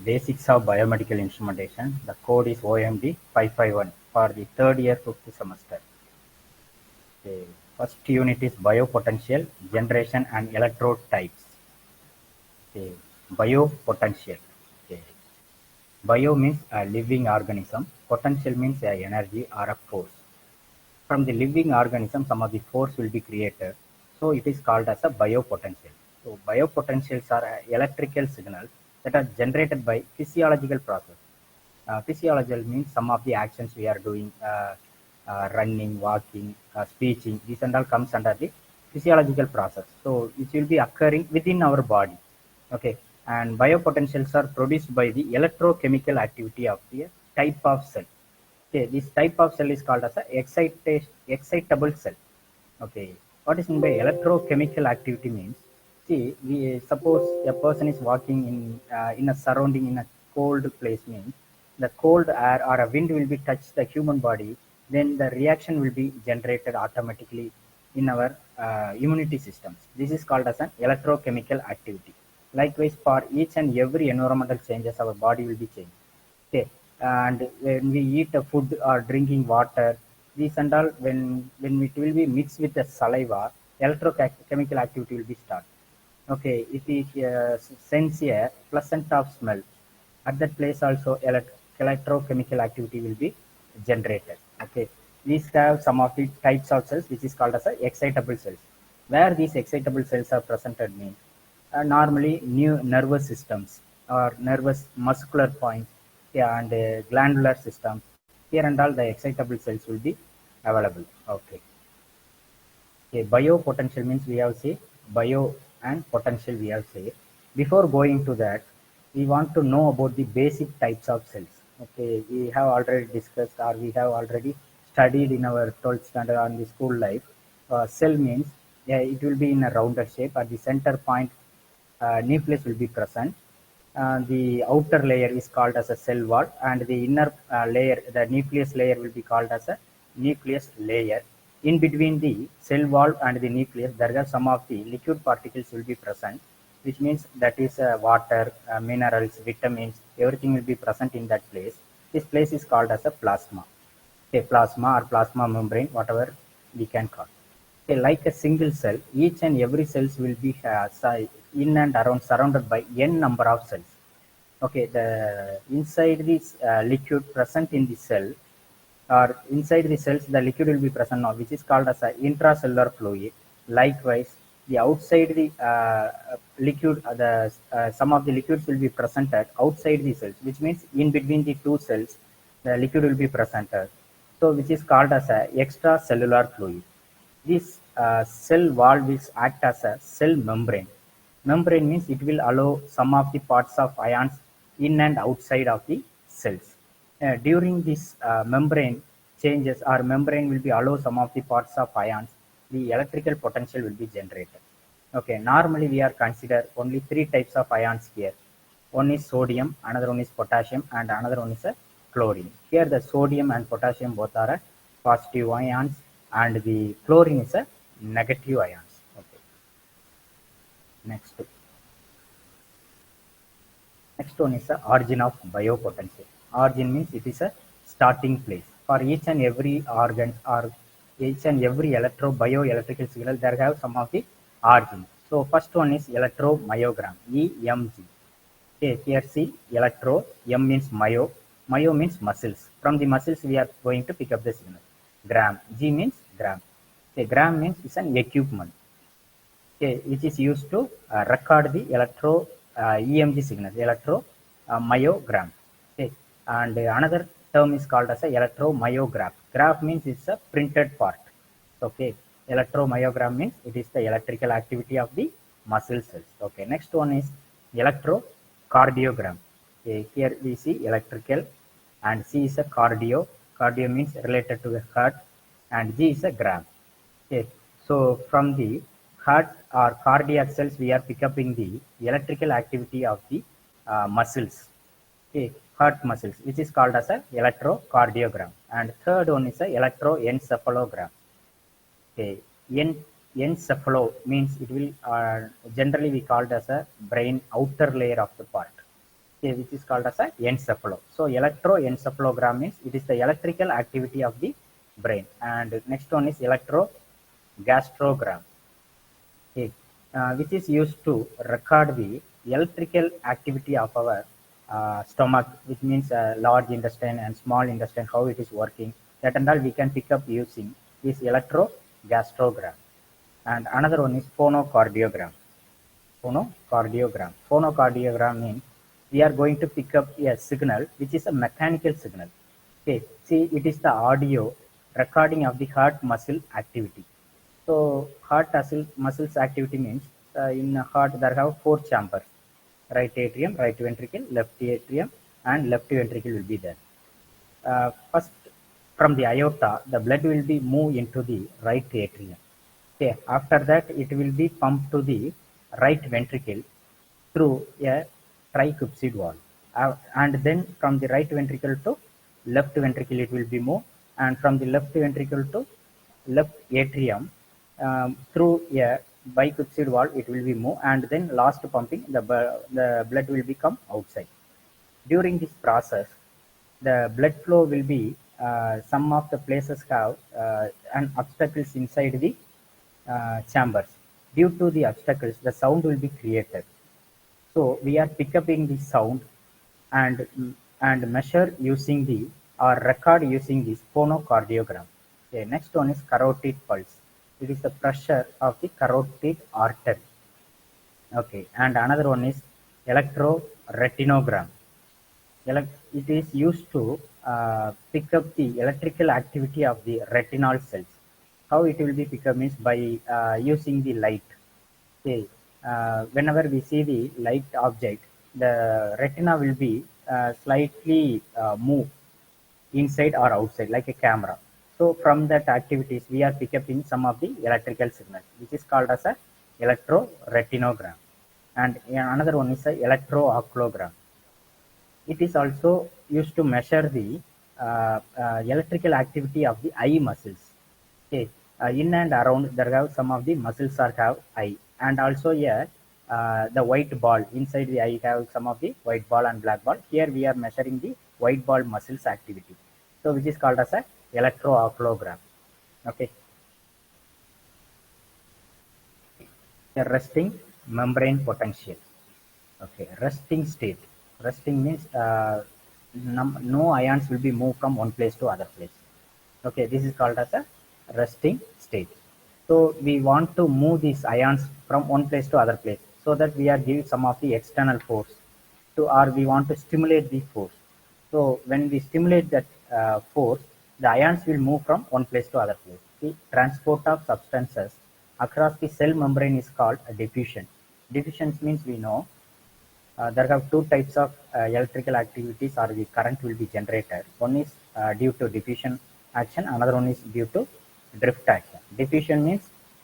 Basics of biomedical instrumentation. The code is OMD 551 for the third year, fifth semester. Okay. First unit is biopotential, generation and electrode types. Okay. Biopotential. Okay. Bio means a living organism. Potential means a energy or a force. From the living organism, some of the force will be created. So it is called as a biopotential. So biopotentials are electrical signals that are generated by physiological process. Physiological means some of the actions we are doing, running, walking, speaking. These and all comes under the physiological process. So it will be occurring within our body. Okay, and biopotentials are produced by the electrochemical activity of the type of cell. Okay, this type of cell is called as a excitable cell. Okay, what is meant by electrochemical activity means? See, we suppose a person is walking in a surrounding in a cold place means the cold air or a wind will be touch the human body, then the reaction will be generated automatically in our immunity systems. This is called as an electrochemical activity. Likewise, for each and every environmental changes, our body will be changed. Okay, and when we eat a food or drinking water, these and all, when it will be mixed with the saliva, electrochemical activity will be start. Okay, if we sense a pleasant of smell, at that place also electrochemical activity will be generated. Okay, these have some of the types of cells which is called as a excitable cells. Where these excitable cells are presented means normally new nervous systems or nervous muscular points, yeah, and glandular systems. Here and all the excitable cells will be available. Okay. Okay, biopotential means we have say bio and potential we have say. Before going to that, we want to know about the basic types of cells. Okay, we have already discussed or we have already studied in our 12th standard on the school life. Cell means, yeah, it will be in a rounded shape. At the center point, nucleus will be present. The outer layer is called as a cell wall, and the inner layer, the nucleus layer, will be called as a nucleus layer. In between the cell wall and the nucleus, there are some of the liquid particles will be present, which means that is water, minerals, vitamins, everything will be present in that place. This place is called as a plasma. Okay, plasma or plasma membrane, whatever we can call. Okay, like a single cell, each and every cells will be in and around surrounded by n number of cells. Okay, the inside this liquid present in the cell or inside the cells, the liquid will be present now, which is called as a intracellular fluid. Likewise, the outside the liquid, the some of the liquids will be presented outside the cells, which means in between the two cells, the liquid will be presented. So, which is called as a extracellular fluid. This cell wall will act as a cell membrane. Membrane means it will allow some of the parts of ions in and outside of the cells. During this membrane changes or membrane will be allow some of the parts of ions, the electrical potential will be generated. Okay, normally we are consider only three types of ions here. One is sodium, another one is potassium, and another one is a chlorine. Here the sodium and potassium both are a positive ions, and the chlorine is a negative ions. Okay. Next. Next one is the origin of biopotential. Origin means it is a starting place. For each and every organ or each and every bioelectrical signal, there have some of the origin. So first one is electromyogram, EMG. Okay, here see electro, M means myo means muscles. From the muscles we are going to pick up the signal. Gram, G means gram. Okay, gram means it's an equipment. Okay, which is used to record the EMG signals, electromyogram. Okay, and another term is called as a electromyograph. Graph means it's a printed part. Okay, electromyogram means it is the electrical activity of the muscle cells. Okay, next one is electrocardiogram. Okay, here we see electrical, and C is a cardio. Cardio means related to the heart, and G is a gram. Okay, so from the heart or cardiac cells, we are picking up the electrical activity of the muscles. Okay, heart muscles, which is called as a electrocardiogram. And third one is a electroencephalogram. Okay, encephalo means it will generally we called as a brain outer layer of the part. okay, which is called as a encephalo. So electroencephalogram means it is the electrical activity of the brain. And next one is electrogastrogram, okay, which is used to record the electrical activity of our stomach, which means large intestine and small intestine, how it is working. That and all we can pick up using this electrogastrogram. And another one is phonocardiogram. Phonocardiogram means we are going to pick up a signal which is a mechanical signal. Okay, see, it is the audio recording of the heart muscle activity. So heart muscles activity means in heart there have four chambers: right atrium, right ventricle, left atrium, and left ventricle will be there. First, from the aorta, the blood will be moved into the right atrium. Okay, after that, it will be pumped to the right ventricle through a tricuspid valve. And then from the right ventricle to left ventricle, it will be moved. And from the left ventricle to left atrium, through a bicuspid valve, it will be moved. And then last pumping, the blood will become outside. During this process, the blood flow will be some of the places have an obstacles inside the chambers. Due to the obstacles, the sound will be created. So we are pick upping the sound and measure using the or record using this phonocardiogram. Okay, next one is carotid pulse. It is the pressure of the carotid artery. Okay, and another one is electroretinogram. It is used to pick up the electrical activity of the retinal cells. How it will be picked up means by using the light. Okay. Whenever we see the light object, the retina will be slightly move inside or outside like a camera. So from that activities, we are picking up some of the electrical signals, which is called as a electroretinogram. And another one is a electrooculogram. It is also used to measure the electrical activity of the eye muscles. Okay, in and around there have some of the muscles are have eye, and also here the white ball inside the eye have some of the white ball and black ball. Here we are measuring the white ball muscles activity, so which is called as a electrooculogram. Okay, a resting membrane potential. Okay, resting state. Resting means no ions will be moved from one place to other place. Okay, this is called as a resting state. So we want to move these ions from one place to other place, so that we are giving some of the external force to, or we want to stimulate the force. So when we stimulate that force, the ions will move from one place to other place. The transport of substances across the cell membrane is called a diffusion. Diffusion means we know there are two types of electrical activities or the current will be generated. One is due to diffusion action, another one is due to drift action. Diffusion means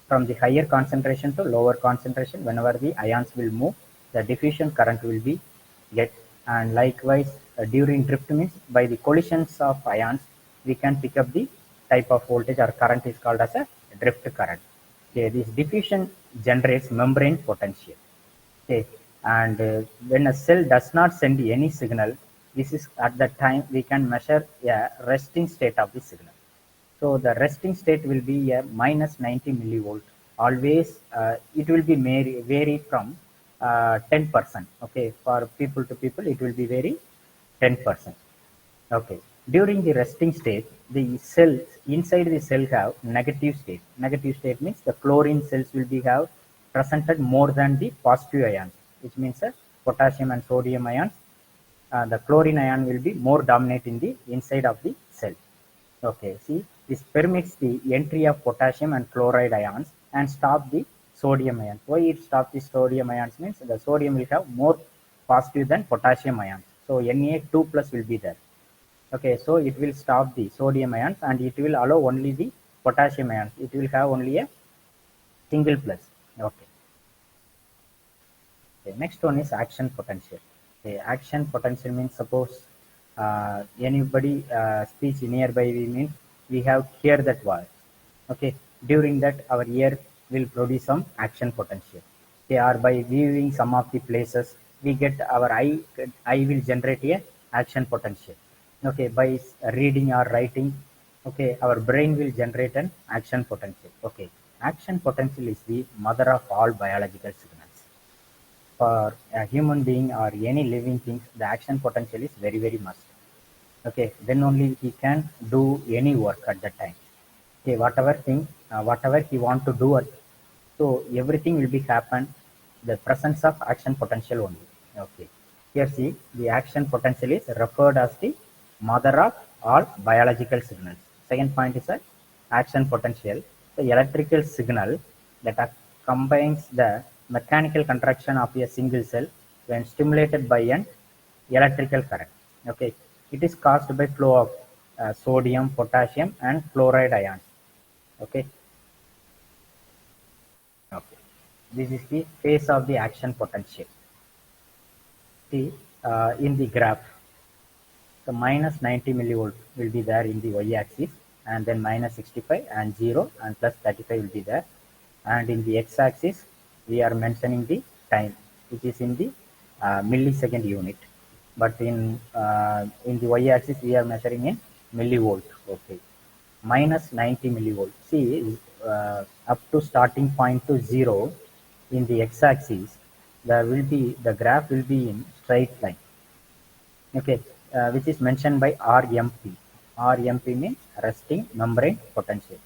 from the higher concentration to lower concentration, whenever the ions will move, the diffusion current will be get. And likewise, during drift means by the collisions of ions, we can pick up the type of voltage or current is called as a drift current. Okay, this diffusion generates membrane potential. Okay, and when a cell does not send any signal, this is at that time we can measure a resting state of the signal. So the resting state will be a minus 90 millivolt. Always it will be vary from 10%. Okay, for people to people it will be vary 10%. Okay. During the resting state, the cells inside the cell have negative state. Negative state means the chlorine cells will be have presented more than the positive ions, which means potassium and sodium ions. The chlorine ion will be more dominant in the inside of the cell. Okay, see, this permits the entry of potassium and chloride ions and stop the sodium ions. Why it stops the sodium ions means the sodium will have more positive than potassium ions. So Na2 plus will be there. Okay, so it will stop the sodium ions and it will allow only the potassium ions. It will have only a single plus. Okay. Okay. Next one is action potential. Okay. Action potential means suppose anybody speech nearby we means we have hear that voice. Okay. During that our ear will produce some action potential. They are by viewing some of the places we get our eye will generate a action potential. Okay, by reading or writing, okay, our brain will generate an action potential. Okay, action potential is the mother of all biological signals. For a human being or any living thing, the action potential is very, very must. Okay, then only he can do any work at that time. Okay, whatever thing, whatever he want to do, so everything will be happen the presence of action potential only. Okay, here see the action potential is referred as the mother of all biological signals. Second point is that action potential, the electrical signal that combines the mechanical contraction of a single cell when stimulated by an electrical current. Okay, it is caused by flow of sodium, potassium, and chloride ions. Okay, okay. This is the phase of the action potential. See, in the graph, the minus 90 millivolt will be there in the y-axis, and then minus 65 and 0 and plus 35 will be there. And in the x-axis, we are mentioning the time, which is in the millisecond unit. But in the y-axis, we are measuring in millivolt. Okay, minus 90 millivolt. See, up to starting point to 0 in the x-axis, there will be the graph will be in straight line. Okay, which is mentioned by RMP. RMP means resting membrane potential.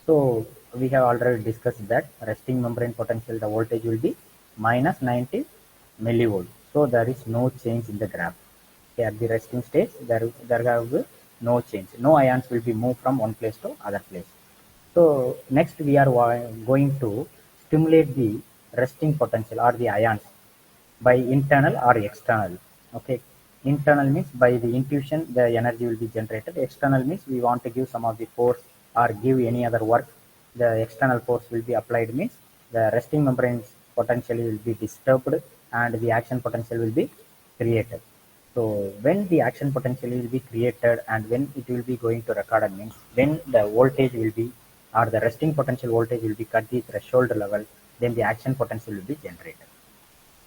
So we have already discussed that resting membrane potential, the voltage will be minus 90 millivolt. So there is no change in the graph. Okay, at the resting state, there have no change. No ions will be moved from one place to other place. So next we are going to stimulate the resting potential or the ions by internal or external. Okay, internal means by the intuition the energy will be generated. External means we want to give some of the force or give any other work, the external force will be applied, means the resting membrane potential will be disturbed and the action potential will be created. So when the action potential will be created and when it will be going to record, means when the voltage will be or the resting potential voltage will be cut the threshold level, then the action potential will be generated.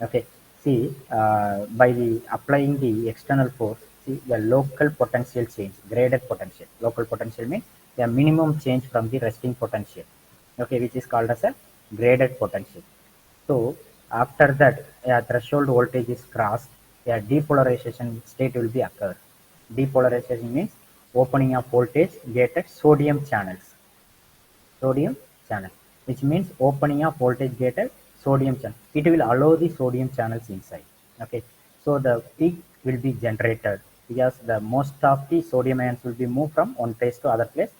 Okay, see, by the applying the external force, see the local potential change, graded potential. Local potential means the minimum change from the resting potential. Okay, which is called as a graded potential. So after that, a threshold voltage is crossed, a depolarization state will be occurred. Depolarization means opening of voltage gated sodium channels. Sodium channel, which means opening of voltage gated sodium channel. It will allow the sodium channels inside. Okay, so the peak will be generated because the most of the sodium ions will be moved from one place to other place,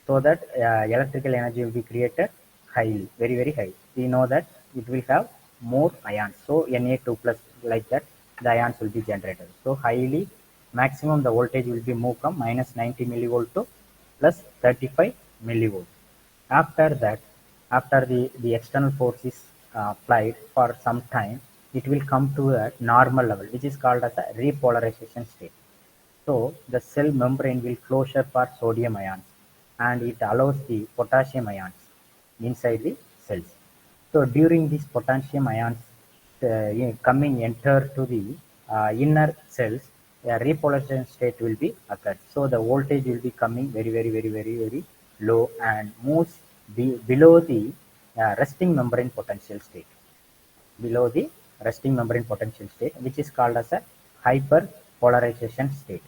so that electrical energy will be created highly, very very high. We know that it will have more ions, so Na2 plus, like that the ions will be generated. So highly, maximum the voltage will be moved from minus 90 millivolt to plus 35 millivolt. After that, after the external force is applied for some time, it will come to a normal level, which is called as a repolarization state. So the cell membrane will closure for sodium ions and it allows the potassium ions inside the cells. So during these potassium ions coming enter to the inner cells, a repolarization state will be occurred. So the voltage will be coming very very very very very low and moves below the resting membrane potential state. Below the resting membrane potential state, which is called as a hyperpolarization state.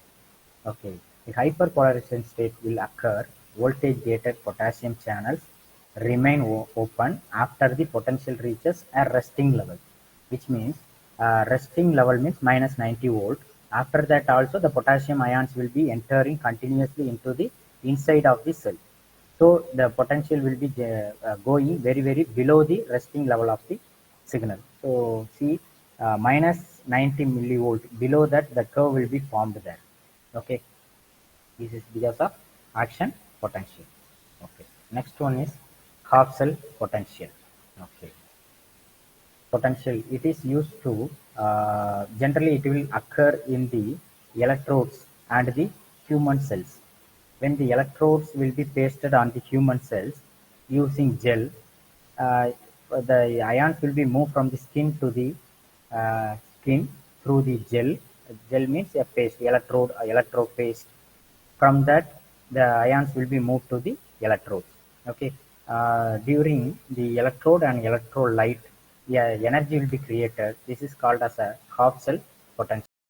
Okay, the hyperpolarization state will occur. Voltage gated potassium channels remain open after the potential reaches a resting level, which means resting level means minus 90 volt. After that also the potassium ions will be entering continuously into the inside of the cell. So the potential will be going very very below the resting level of the signal. So see, minus 90 millivolt, below that the curve will be formed there. Okay, this is because of action potential. Okay, next one is half cell potential. Okay, potential, it is used to generally it will occur in the electrodes and the human cells. When the electrodes will be pasted on the human cells using gel, uh, the ions will be moved from the skin to the skin through the gel. Gel means a paste, electrode paste. From that, the ions will be moved to the electrode. Okay. During the electrode and electrolyte, yeah, energy will be created. This is called as a half cell potential.